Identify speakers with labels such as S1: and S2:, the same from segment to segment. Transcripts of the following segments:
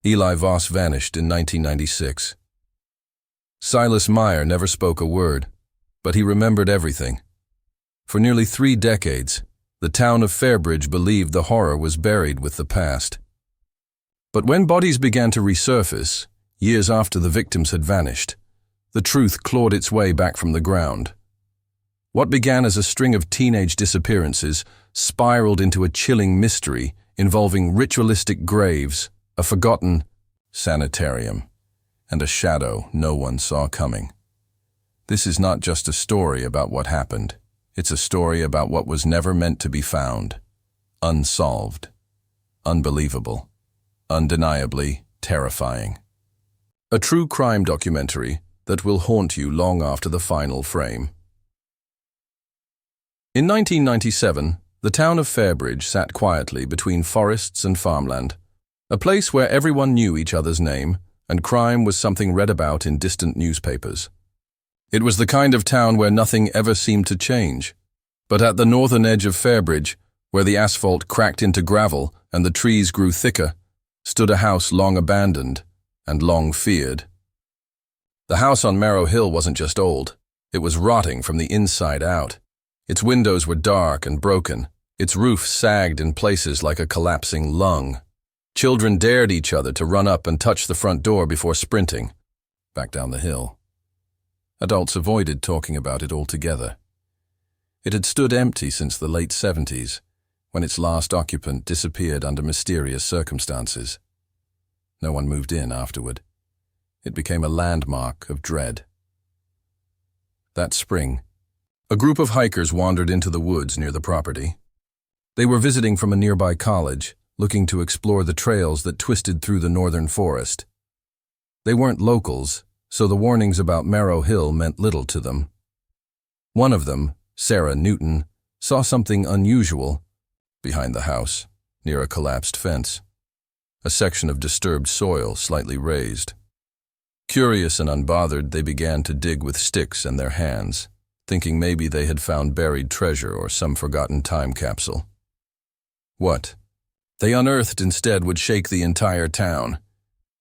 S1: Eli Voss vanished in 1996. Silas Meyer never spoke a word, but he remembered everything. For nearly 3 decades, the town of Fairbridge believed the horror was buried with the past. But when bodies began to resurface, years after the victims had vanished, the truth clawed its way back from the ground. What began as a string of teenage disappearances spiraled into a chilling mystery involving ritualistic graves, a forgotten sanitarium, and a shadow no one saw coming. This is not just a story about what happened. It's a story about what was never meant to be found. Unsolved. Unbelievable. Undeniably terrifying. A true crime documentary that will haunt you long after the final frame. In 1997, the town of Fairbridge sat quietly between forests and farmland, a place where everyone knew each other's name, and crime was something read about in distant newspapers. It was the kind of town where nothing ever seemed to change. But at the northern edge of Fairbridge, where the asphalt cracked into gravel and the trees grew thicker, stood a house long abandoned and long feared. The house on Marrow Hill wasn't just old, it was rotting from the inside out. Its windows were dark and broken, its roof sagged in places like a collapsing lung. Children dared each other to run up and touch the front door before sprinting back down the hill. Adults avoided talking about it altogether. It had stood empty since the late 70s, when its last occupant disappeared under mysterious circumstances. No one moved in afterward. It became a landmark of dread. That spring, a group of hikers wandered into the woods near the property. They were visiting from a nearby college, looking to explore the trails that twisted through the northern forest. They weren't locals, so the warnings about Marrow Hill meant little to them. One of them, Sarah Newton, saw something unusual behind the house, near a collapsed fence. A section of disturbed soil slightly raised. Curious and unbothered, they began to dig with sticks in their hands, thinking maybe they had found buried treasure or some forgotten time capsule. What they unearthed instead would shake the entire town.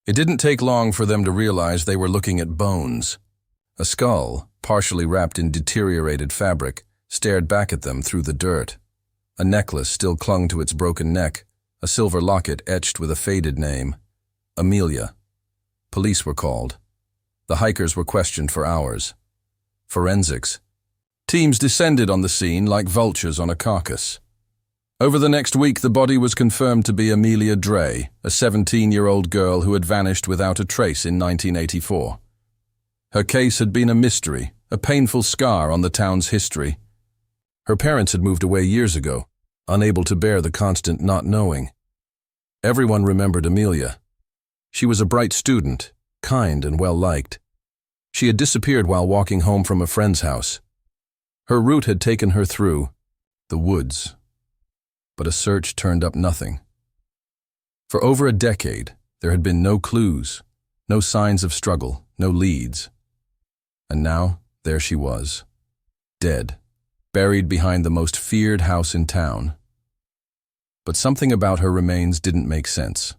S1: It didn't take long for them to realize they were looking at bones. A skull, partially wrapped in deteriorated fabric, stared back at them through the dirt. A necklace still clung to its broken neck, a silver locket etched with a faded name. Amelia. Police were called. The hikers were questioned for hours. Forensics. Teams descended on the scene like vultures on a carcass. Over the next week, the body was confirmed to be Amelia Dre, a 17-year-old girl who had vanished without a trace in 1984. Her case had been a mystery, a painful scar on the town's history. Her parents had moved away years ago, unable to bear the constant not knowing. Everyone remembered Amelia. She was a bright student, kind and well-liked. She had disappeared while walking home from a friend's house. Her route had taken her through the woods. But a search turned up nothing. For over a decade, there had been no clues, no signs of struggle, no leads. And now, there she was, dead, buried behind the most feared house in town. But something about her remains didn't make sense.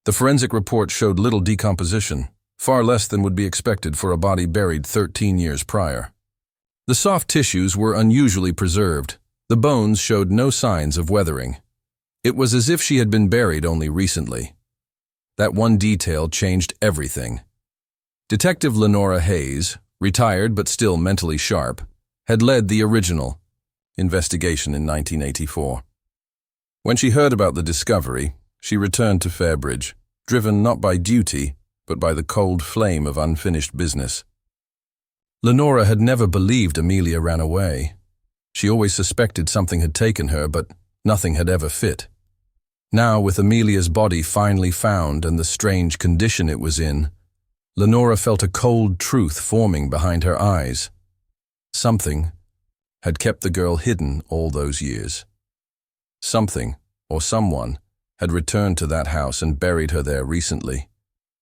S1: The forensic report showed little decomposition, far less than would be expected for a body buried 13 years prior. The soft tissues were unusually preserved. The bones showed no signs of weathering. It was as if she had been buried only recently. That one detail changed everything. Detective Lenora Hayes, retired but still mentally sharp, had led the original investigation in 1984. When she heard about the discovery, she returned to Fairbridge, driven not by duty, but by the cold flame of unfinished business. Lenora had never believed Amelia ran away. She always suspected something had taken her, but nothing had ever fit. Now, with Amelia's body finally found and the strange condition it was in, Lenora felt a cold truth forming behind her eyes. Something had kept the girl hidden all those years. Something, or someone, had returned to that house and buried her there recently,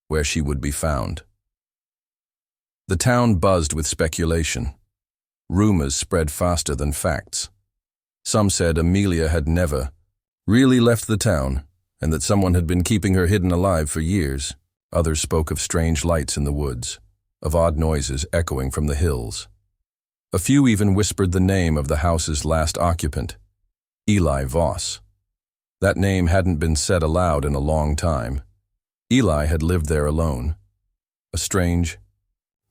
S1: where she would be found. The town buzzed with speculation. Rumors spread faster than facts. Some said Amelia had never really left the town and that someone had been keeping her hidden alive for years. Others spoke of strange lights in the woods, of odd noises echoing from the hills. A few even whispered the name of the house's last occupant, Eli Voss. That name hadn't been said aloud in a long time. Eli had lived there alone. A strange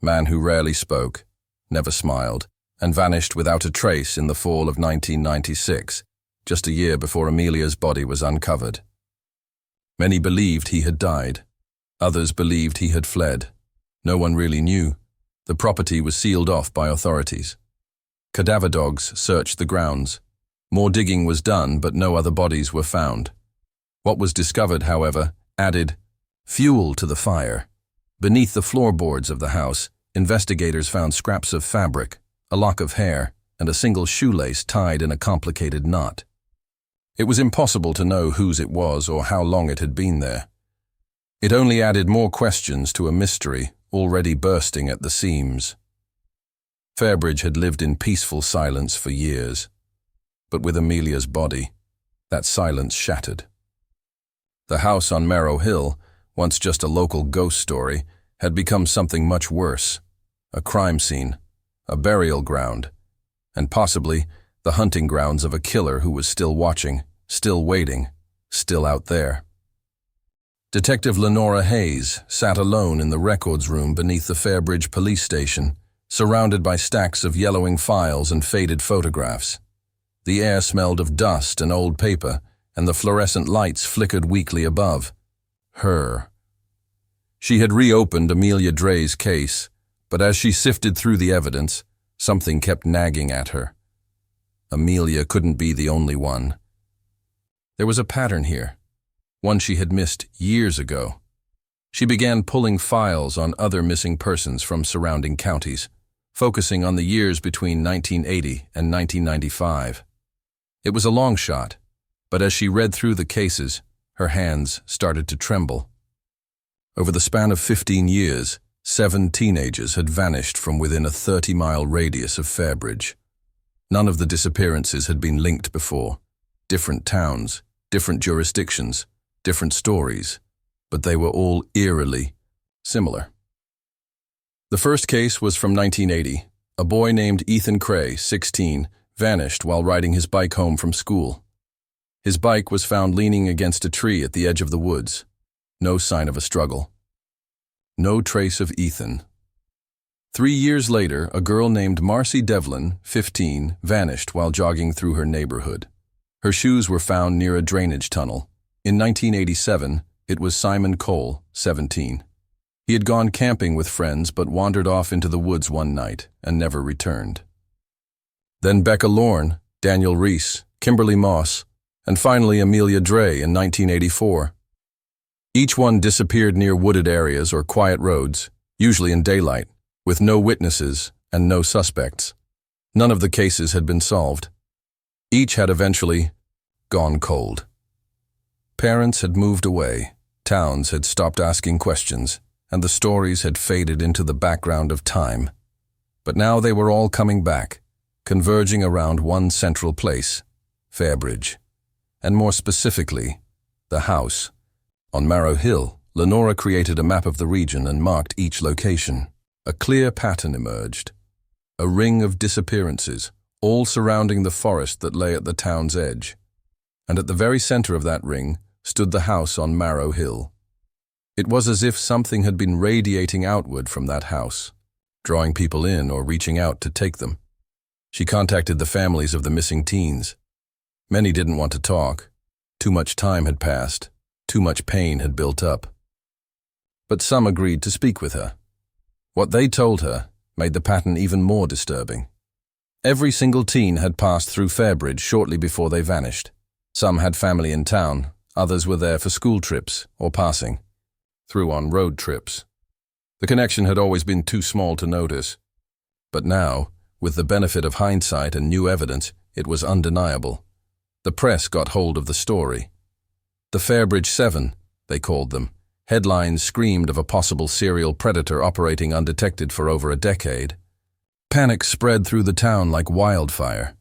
S1: man who rarely spoke, never smiled, and vanished without a trace in the fall of 1996, just a year before Amelia's body was uncovered. Many believed he had died. Others believed he had fled. No one really knew. The property was sealed off by authorities. Cadaver dogs searched the grounds. More digging was done, but no other bodies were found. What was discovered, however, added fuel to the fire. Beneath the floorboards of the house, investigators found scraps of fabric, a lock of hair, and a single shoelace tied in a complicated knot. It was impossible to know whose it was or how long it had been there. It only added more questions to a mystery already bursting at the seams. Fairbridge had lived in peaceful silence for years, but with Amelia's body, that silence shattered. The house on Marrow Hill, once just a local ghost story, had become something much worse. A crime scene, a burial ground, and possibly the hunting grounds of a killer who was still watching, still waiting, still out there. Detective Lenora Hayes sat alone in the records room beneath the Fairbridge police station, surrounded by stacks of yellowing files and faded photographs. The air smelled of dust and old paper, and the fluorescent lights flickered weakly above. Her. She had reopened Amelia Drey's case, but as she sifted through the evidence, something kept nagging at her. Amelia couldn't be the only one. There was a pattern here, one she had missed years ago. She began pulling files on other missing persons from surrounding counties, focusing on the years between 1980 and 1995. It was a long shot, but as she read through the cases, her hands started to tremble. Over the span of 15 years, 7 teenagers had vanished from within a 30-mile radius of Fairbridge. None of the disappearances had been linked before. Different towns, different jurisdictions, different stories, but they were all eerily similar. The first case was from 1980. A boy named Ethan Cray, 16, vanished while riding his bike home from school. His bike was found leaning against a tree at the edge of the woods. No sign of a struggle. No trace of Ethan. 3 years later, a girl named Marcy Devlin, 15, vanished while jogging through her neighborhood. Her shoes were found near a drainage tunnel. In 1987, it was Simon Cole, 17. He had gone camping with friends but wandered off into the woods one night and never returned. Then Becca Lorne, Daniel Reese, Kimberly Moss, and finally Amelia Drey in 1984. Each one disappeared near wooded areas or quiet roads, usually in daylight, with no witnesses and no suspects. None of the cases had been solved. Each had eventually gone cold. Parents had moved away, towns had stopped asking questions, and the stories had faded into the background of time. But now they were all coming back, converging around one central place, Fairbridge, and more specifically, the house. On Marrow Hill, Lenora created a map of the region and marked each location. A clear pattern emerged. A ring of disappearances, all surrounding the forest that lay at the town's edge. And at the very center of that ring stood the house on Marrow Hill. It was as if something had been radiating outward from that house, drawing people in or reaching out to take them. She contacted the families of the missing teens. Many didn't want to talk. Too much time had passed. Too much pain had built up. But some agreed to speak with her. What they told her made the pattern even more disturbing. Every single teen had passed through Fairbridge shortly before they vanished. Some had family in town, others were there for school trips or passing, through on road trips. The connection had always been too small to notice. But now, with the benefit of hindsight and new evidence, it was undeniable. The press got hold of the story. The Fairbridge 7, they called them. Headlines screamed of a possible serial predator operating undetected for over a decade. Panic spread through the town like wildfire.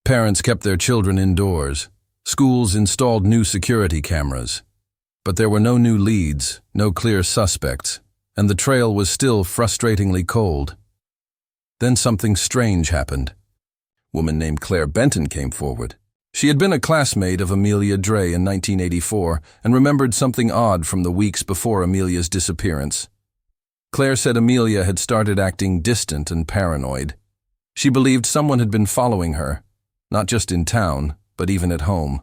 S1: Parents kept their children indoors. Schools installed new security cameras. But there were no new leads, no clear suspects, and the trail was still frustratingly cold. Then something strange happened. A woman named Claire Benton came forward. She had been a classmate of Amelia Dre in 1984 and remembered something odd from the weeks before Amelia's disappearance. Claire said Amelia had started acting distant and paranoid. She believed someone had been following her, not just in town, but even at home.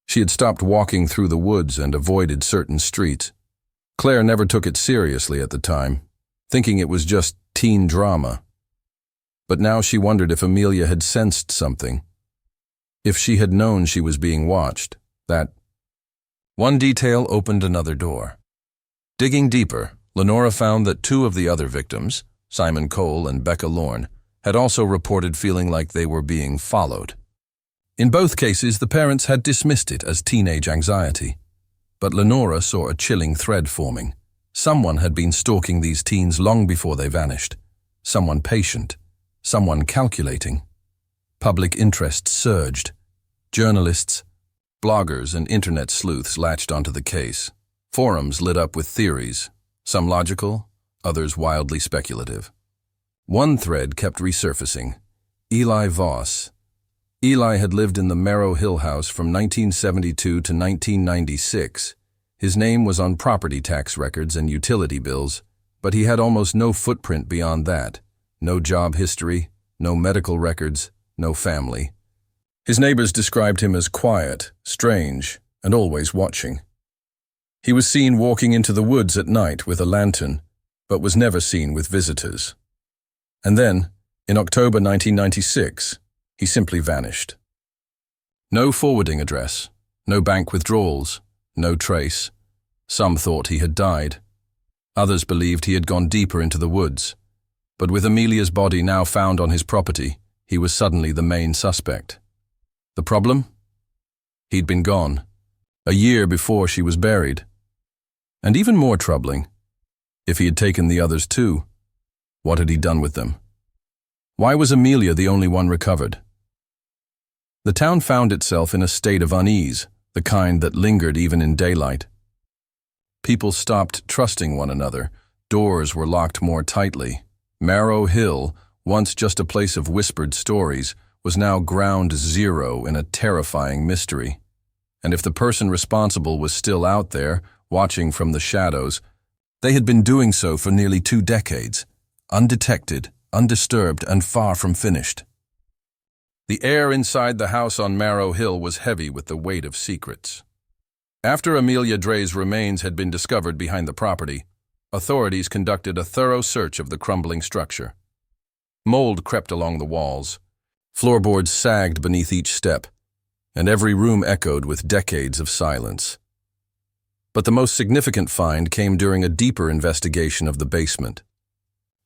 S1: She had stopped walking through the woods and avoided certain streets. Claire never took it seriously at the time, thinking it was just teen drama. But now she wondered if Amelia had sensed something. If she had known she was being watched, that one detail opened another door. Digging deeper, Lenora found that two of the other victims, Simon Cole and Becca Lorne, had also reported feeling like they were being followed. In both cases, the parents had dismissed it as teenage anxiety. But Lenora saw a chilling thread forming. Someone had been stalking these teens long before they vanished. Someone patient. Someone calculating. Public interest surged. Journalists, bloggers, and internet sleuths latched onto the case. Forums lit up with theories, some logical, others wildly speculative. One thread kept resurfacing. Eli Voss. Eli had lived in the Marrow Hill house from 1972 to 1996. His name was on property tax records and utility bills, but he had almost no footprint beyond that. No job history, no medical records, no family. His neighbors described him as quiet, strange, and always watching. He was seen walking into the woods at night with a lantern, but was never seen with visitors. And then, in October 1996, he simply vanished. No forwarding address, no bank withdrawals, no trace. Some thought he had died. Others believed he had gone deeper into the woods. But with Amelia's body now found on his property, he was suddenly the main suspect. The problem? He'd been gone, a year before she was buried. And even more troubling, if he had taken the others too, what had he done with them? Why was Amelia the only one recovered? The town found itself in a state of unease, the kind that lingered even in daylight. People stopped trusting one another. Doors were locked more tightly. Marrow Hill, once just a place of whispered stories, was now ground zero in a terrifying mystery. And if the person responsible was still out there, watching from the shadows, they had been doing so for nearly 2 decades, undetected, undisturbed, and far from finished. The air inside the house on Marrow Hill was heavy with the weight of secrets. After Amelia Dre's remains had been discovered behind the property, authorities conducted a thorough search of the crumbling structure. Mold crept along the walls. Floorboards sagged beneath each step, and every room echoed with decades of silence. But the most significant find came during a deeper investigation of the basement.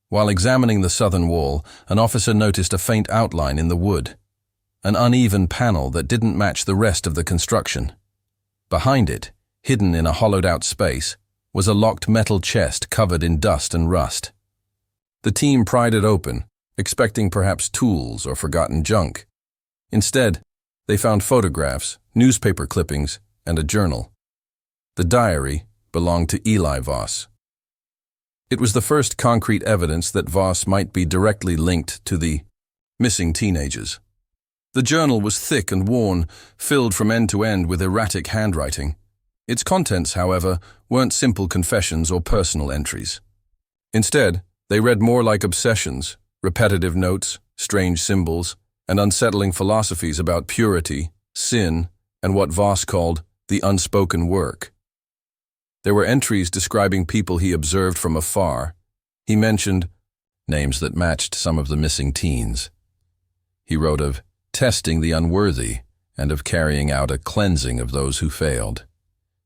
S1: While examining the southern wall, an officer noticed a faint outline in the wood, an uneven panel that didn't match the rest of the construction. Behind it, hidden in a hollowed-out space, was a locked metal chest covered in dust and rust. The team pried it open, expecting perhaps tools or forgotten junk. Instead, they found photographs, newspaper clippings, and a journal. The diary belonged to Eli Voss. It was the first concrete evidence that Voss might be directly linked to the missing teenagers. The journal was thick and worn, filled from end to end with erratic handwriting. Its contents, however, weren't simple confessions or personal entries. Instead, they read more like obsessions, repetitive notes, strange symbols, and unsettling philosophies about purity, sin, and what Voss called the unspoken work. There were entries describing people he observed from afar. He mentioned names that matched some of the missing teens. He wrote of testing the unworthy and of carrying out a cleansing of those who failed.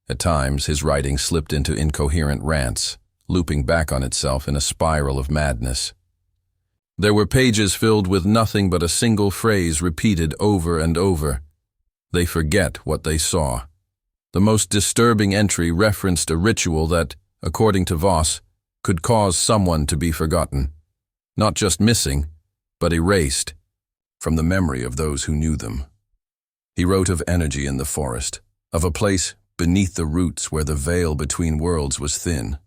S1: At times, his writing slipped into incoherent rants, looping back on itself in a spiral of madness. There were pages filled with nothing but a single phrase repeated over and over. They forget what they saw. The most disturbing entry referenced a ritual that, according to Voss, could cause someone to be forgotten. Not just missing, but erased from the memory of those who knew them. He wrote of energy in the forest, of a place beneath the roots where the veil between worlds was thin.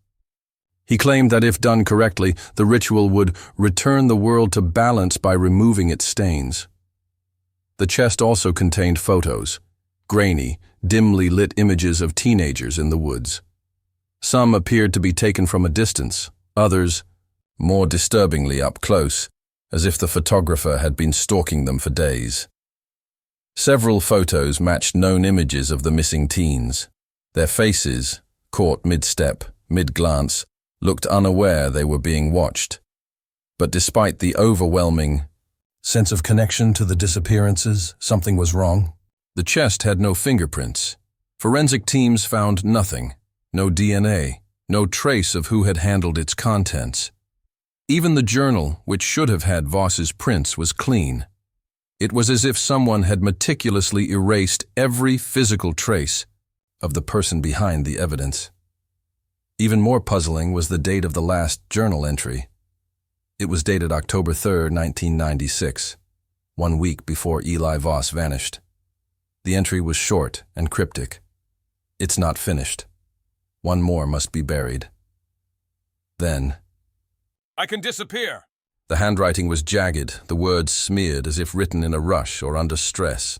S1: He claimed that if done correctly, the ritual would return the world to balance by removing its stains. The chest also contained photos, grainy, dimly lit images of teenagers in the woods. Some appeared to be taken from a distance, others, more disturbingly up close, as if the photographer had been stalking them for days. Several photos matched known images of the missing teens. Their faces, caught mid-step, mid-glance, looked unaware they were being watched. But despite the overwhelming sense of connection to the disappearances, something was wrong. The chest had no fingerprints. Forensic teams found nothing, no DNA, no trace of who had handled its contents. Even the journal, which should have had Voss's prints, was clean. It was as if someone had meticulously erased every physical trace of the person behind the evidence. Even more puzzling was the date of the last journal entry. It was dated October 3, 1996, 1 week before Eli Voss vanished. The entry was short and cryptic. "It's not finished. One more must be buried." Then,
S2: "I can disappear."
S1: The handwriting was jagged, the words smeared as if written in a rush or under stress.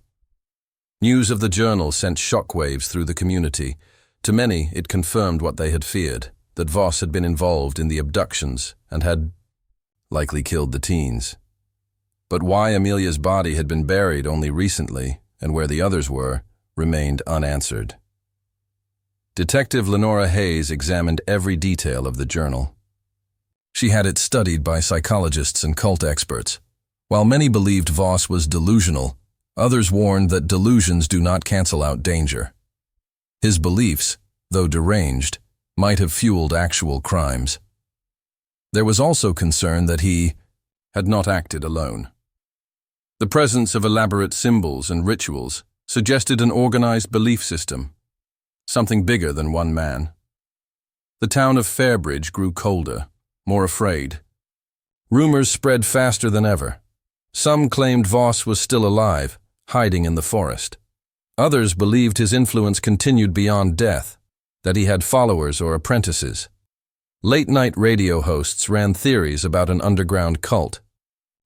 S1: News of the journal sent shockwaves through the community. To many, it confirmed what they had feared, that Voss had been involved in the abductions and had likely killed the teens. But why Amelia's body had been buried only recently, and where the others were, remained unanswered. Detective Lenora Hayes examined every detail of the journal. She had it studied by psychologists and cult experts. While many believed Voss was delusional, others warned that delusions do not cancel out danger. His beliefs, though deranged, might have fueled actual crimes. There was also concern that he had not acted alone. The presence of elaborate symbols and rituals suggested an organized belief system, something bigger than one man. The town of Fairbridge grew colder, more afraid. Rumors spread faster than ever. Some claimed Voss was still alive, hiding in the forest. Others believed his influence continued beyond death, that he had followers or apprentices. Late-night radio hosts ran theories about an underground cult.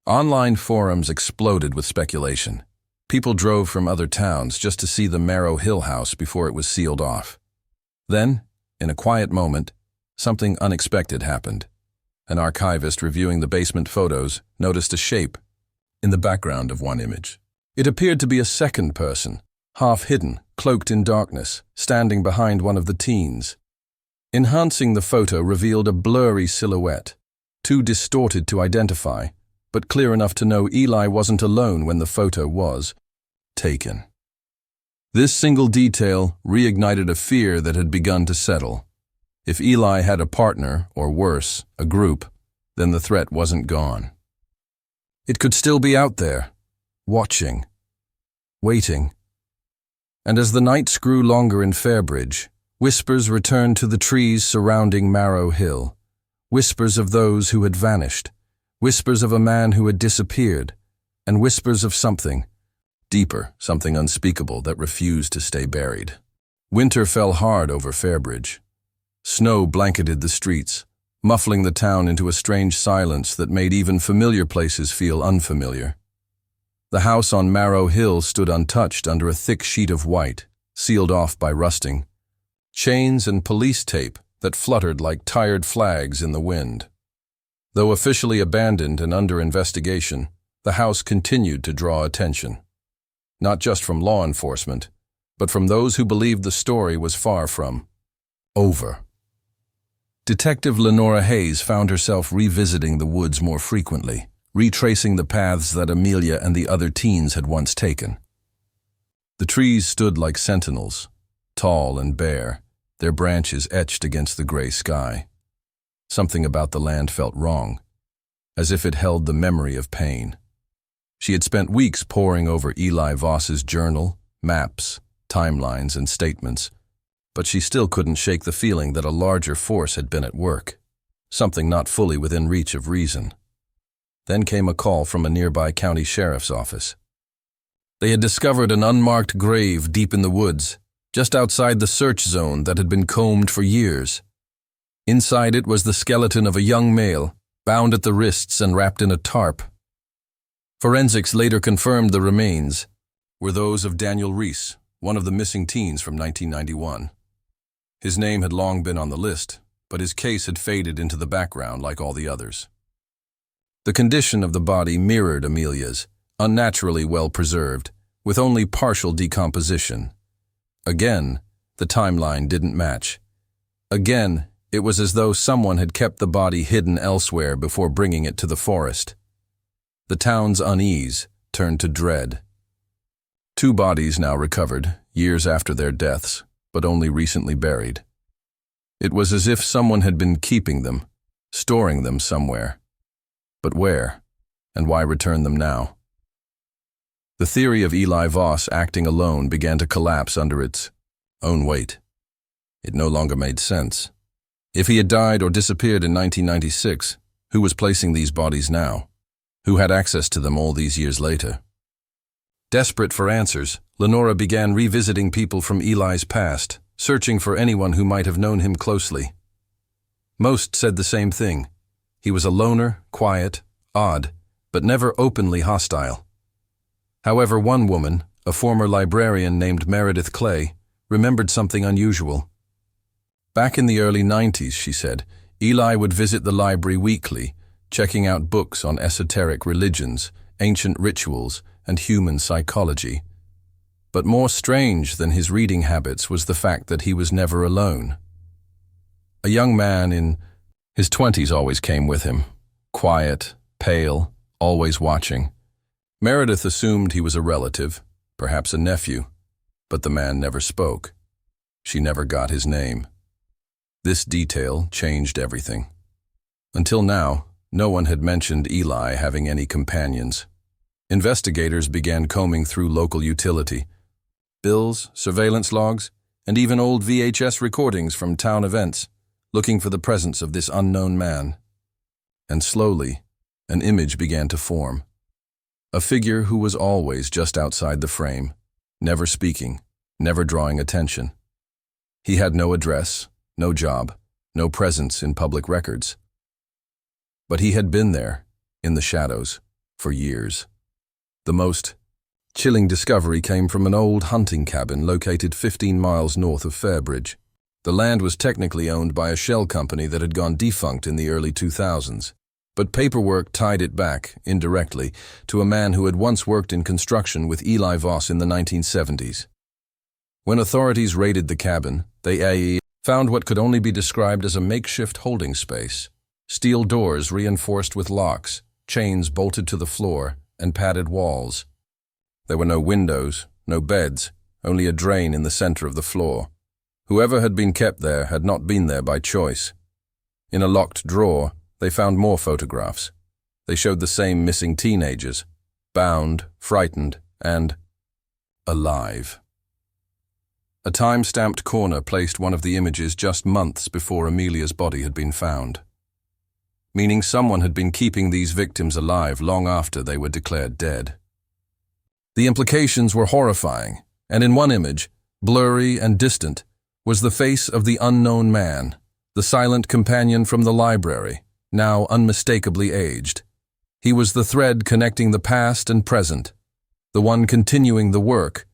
S1: Online forums exploded with speculation. People drove from other towns just to see the Marrow Hill house before it was sealed off. Then, in a quiet moment, something unexpected happened. An archivist reviewing the basement photos noticed a shape in the background of one image. It appeared to be a second person, half hidden, cloaked in darkness, standing behind one of the teens. Enhancing the photo revealed a blurry silhouette, too distorted to identify, but clear enough to know Eli wasn't alone when the photo was taken. This single detail reignited a fear that had begun to settle. If Eli had a partner, or worse, a group, then the threat wasn't gone. It could still be out there, watching, waiting. And as the nights grew longer in Fairbridge, whispers returned to the trees surrounding Marrow Hill, whispers of those who had vanished, whispers of a man who had disappeared, and whispers of something deeper, something unspeakable that refused to stay buried. Winter fell hard over Fairbridge. Snow blanketed the streets, muffling the town into a strange silence that made even familiar places feel unfamiliar. The house on Marrow Hill stood untouched under a thick sheet of white, sealed off by rusting. Chains and police tape that fluttered like tired flags in the wind. Though officially abandoned and under investigation, the house continued to draw attention. Not just from law enforcement, but from those who believed the story was far from over. Detective Lenora Hayes found herself revisiting the woods more frequently, retracing the paths that Amelia and the other teens had once taken. The trees stood like sentinels, tall and bare, their branches etched against the gray sky. Something about the land felt wrong, as if it held the memory of pain. She had spent weeks poring over Eli Voss's journal, maps, timelines, and statements, but she still couldn't shake the feeling that a larger force had been at work, something not fully within reach of reason. Then came a call from a nearby county sheriff's office. They had discovered an unmarked grave deep in the woods, just outside the search zone that had been combed for years. Inside it was the skeleton of a young male, bound at the wrists and wrapped in a tarp. Forensics later confirmed the remains were those of Daniel Reese, one of the missing teens from 1991. His name had long been on the list, but his case had faded into the background like all the others. The condition of the body mirrored Amelia's, unnaturally well preserved, with only partial decomposition. Again, the timeline didn't match. Again, it was as though someone had kept the body hidden elsewhere before bringing it to the forest. The town's unease turned to dread. 2 bodies now recovered, years after their deaths, but only recently buried. It was as if someone had been keeping them, storing them somewhere. But where, and why return them now? The theory of Eli Voss acting alone began to collapse under its own weight. It no longer made sense. If he had died or disappeared in 1996, who was placing these bodies now? Who had access to them all these years later? Desperate for answers, Lenora began revisiting people from Eli's past, searching for anyone who might have known him closely. Most said the same thing. He was a loner, quiet, odd, but never openly hostile. However, one woman, a former librarian named Meredith Clay, remembered something unusual. Back in the early 90s, she said, Eli would visit the library weekly, checking out books on esoteric religions, ancient rituals, and human psychology. But more strange than his reading habits was the fact that he was never alone. A young man in his 20s always came with him, quiet, pale, always watching. Meredith assumed he was a relative, perhaps a nephew, but the man never spoke. She never got his name. This detail changed everything. Until now, no one had mentioned Eli having any companions. Investigators began combing through local utility, bills, surveillance logs, and even old VHS recordings from town events, looking for the presence of this unknown man. And slowly, an image began to form. A figure who was always just outside the frame, never speaking, never drawing attention. He had no address, no job, no presence in public records. But he had been there, in the shadows, for years. The most chilling discovery came from an old hunting cabin located 15 miles north of Fairbridge. The land was technically owned by a shell company that had gone defunct in the early 2000s. But paperwork tied it back, indirectly, to a man who had once worked in construction with Eli Voss in the 1970s. When authorities raided the cabin, they found what could only be described as a makeshift holding space. Steel doors reinforced with locks, chains bolted to the floor, and padded walls. There were no windows, no beds, only a drain in the center of the floor. Whoever had been kept there had not been there by choice. In a locked drawer, they found more photographs. They showed the same missing teenagers, bound, frightened, and alive. A time-stamped corner placed one of the images just months before Amelia's body had been found, meaning someone had been keeping these victims alive long after they were declared dead. The implications were horrifying, and in one image, blurry and distant, was the face of the unknown man, the silent companion from the library, now unmistakably aged. He was the thread connecting the past and present, the one continuing the work,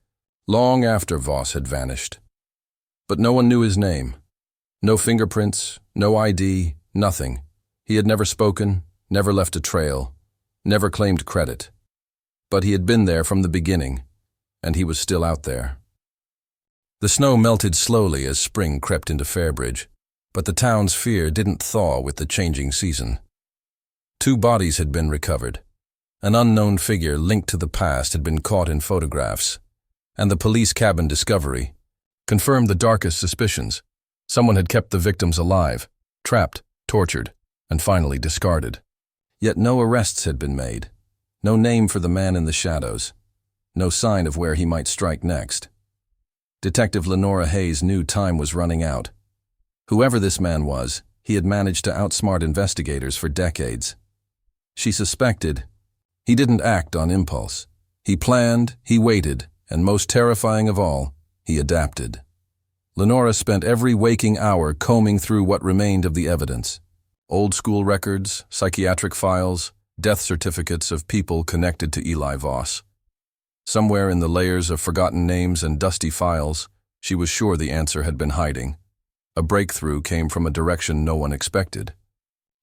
S1: long after Voss had vanished. But no one knew his name. No fingerprints, no ID, nothing. He had never spoken, never left a trail, never claimed credit. But he had been there from the beginning, and he was still out there. The snow melted slowly as spring crept into Fairbridge, but the town's fear didn't thaw with the changing season. 2 bodies had been recovered. An unknown figure linked to the past had been caught in photographs, and the police cabin discovery confirmed the darkest suspicions. Someone had kept the victims alive, trapped, tortured, and finally discarded. Yet no arrests had been made, no name for the man in the shadows, no sign of where he might strike next. Detective Lenora Hayes knew time was running out. Whoever this man was, he had managed to outsmart investigators for decades. She suspected he didn't act on impulse. He planned, he waited, and most terrifying of all, he adapted. Lenora spent every waking hour combing through what remained of the evidence. Old school records, psychiatric files, death certificates of people connected to Eli Voss. Somewhere in the layers of forgotten names and dusty files, she was sure the answer had been hiding. A breakthrough came from a direction no one expected.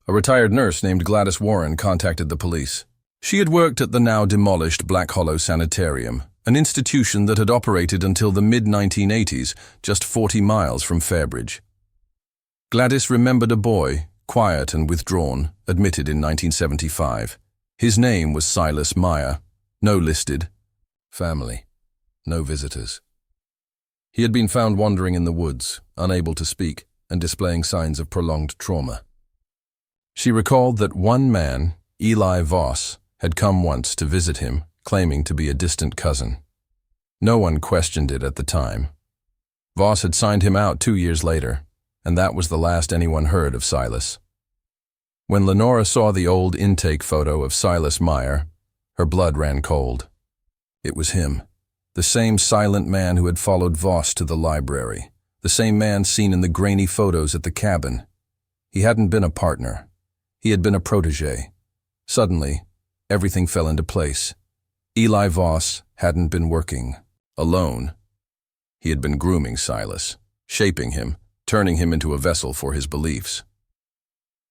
S1: A retired nurse named Gladys Warren contacted the police. She had worked at the now demolished Black Hollow Sanitarium, an institution that had operated until the mid-1980s, just 40 miles from Fairbridge. Gladys remembered a boy, quiet and withdrawn, admitted in 1975. His name was Silas Meyer. No listed family, no visitors. He had been found wandering in the woods, unable to speak, and displaying signs of prolonged trauma. She recalled that one man, Eli Voss, had come once to visit him, claiming to be a distant cousin. No one questioned it at the time. Voss had signed him out 2 years later, and that was the last anyone heard of Silas. When Lenora saw the old intake photo of Silas Meyer, her blood ran cold. It was him, the same silent man who had followed Voss to the library, the same man seen in the grainy photos at the cabin. He hadn't been a partner. He had been a protege. Suddenly, everything fell into place. Eli Voss hadn't been working alone. He had been grooming Silas, shaping him, turning him into a vessel for his beliefs.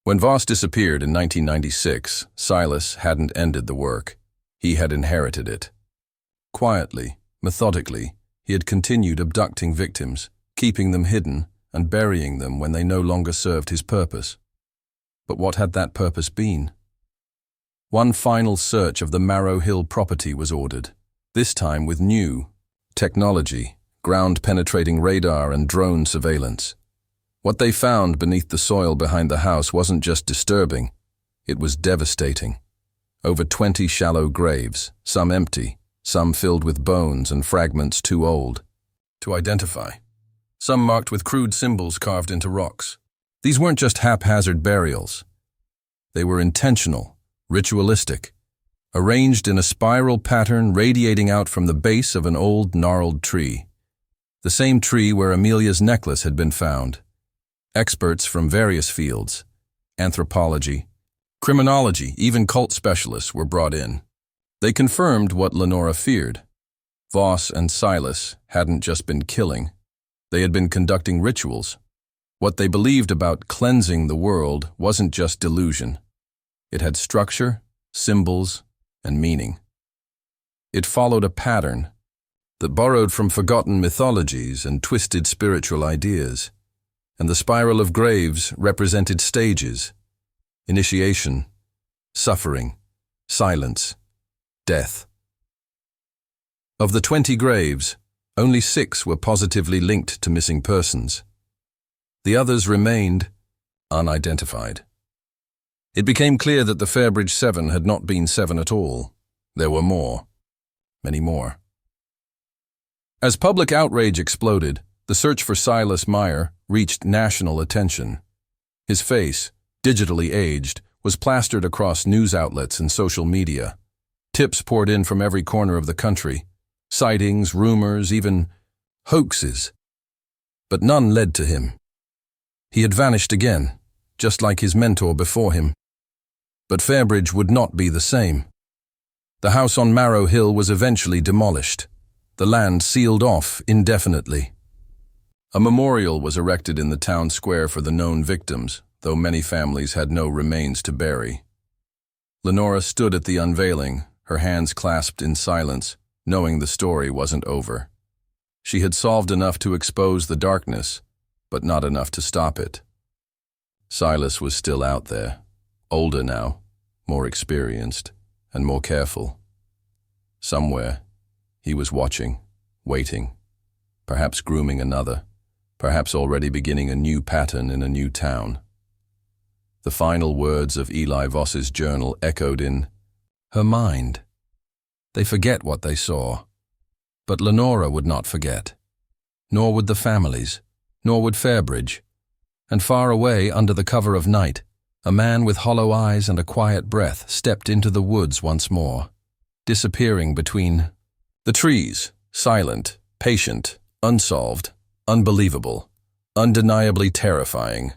S1: When Voss disappeared in 1996, Silas hadn't ended the work. He had inherited it. Quietly, methodically, he had continued abducting victims, keeping them hidden and burying them when they no longer served his purpose. But what had that purpose been? One final search of the Marrow Hill property was ordered, this time with new technology, ground-penetrating radar and drone surveillance. What they found beneath the soil behind the house wasn't just disturbing, it was devastating. Over 20 shallow graves, some empty, some filled with bones and fragments too old to identify. Some marked with crude symbols carved into rocks. These weren't just haphazard burials. They were intentional, ritualistic, arranged in a spiral pattern radiating out from the base of an old, gnarled tree. The same tree where Amelia's necklace had been found. Experts from various fields, anthropology, criminology, even cult specialists were brought in. They confirmed what Lenora feared. Voss and Silas hadn't just been killing. They had been conducting rituals. What they believed about cleansing the world wasn't just delusion. It had structure, symbols, and meaning. It followed a pattern that borrowed from forgotten mythologies and twisted spiritual ideas. And the spiral of graves represented stages: initiation, suffering, silence, death. Of the 20 graves, only 6 were positively linked to missing persons. The others remained unidentified. It became clear that the Fairbridge 7 had not been 7 at all. There were more, many more. As public outrage exploded, the search for Silas Meyer reached national attention. His face, digitally aged, was plastered across news outlets and social media. Tips poured in from every corner of the country. Sightings, rumors, even hoaxes. But none led to him. He had vanished again, just like his mentor before him. But Fairbridge would not be the same. The house on Marrow Hill was eventually demolished, the land sealed off indefinitely. A memorial was erected in the town square for the known victims, though many families had no remains to bury. Lenora stood at the unveiling, her hands clasped in silence, knowing the story wasn't over. She had solved enough to expose the darkness, but not enough to stop it. Silas was still out there, older now, more experienced, and more careful. Somewhere, he was watching, waiting, perhaps grooming another, perhaps already beginning a new pattern in a new town. The final words of Eli Voss's journal echoed in her mind. They forget what they saw. But Lenora would not forget. Nor would the families, nor would Fairbridge. And far away, under the cover of night, a man with hollow eyes and a quiet breath stepped into the woods once more. disappearing between the trees, silent, patient, unsolved, unbelievable, undeniably terrifying.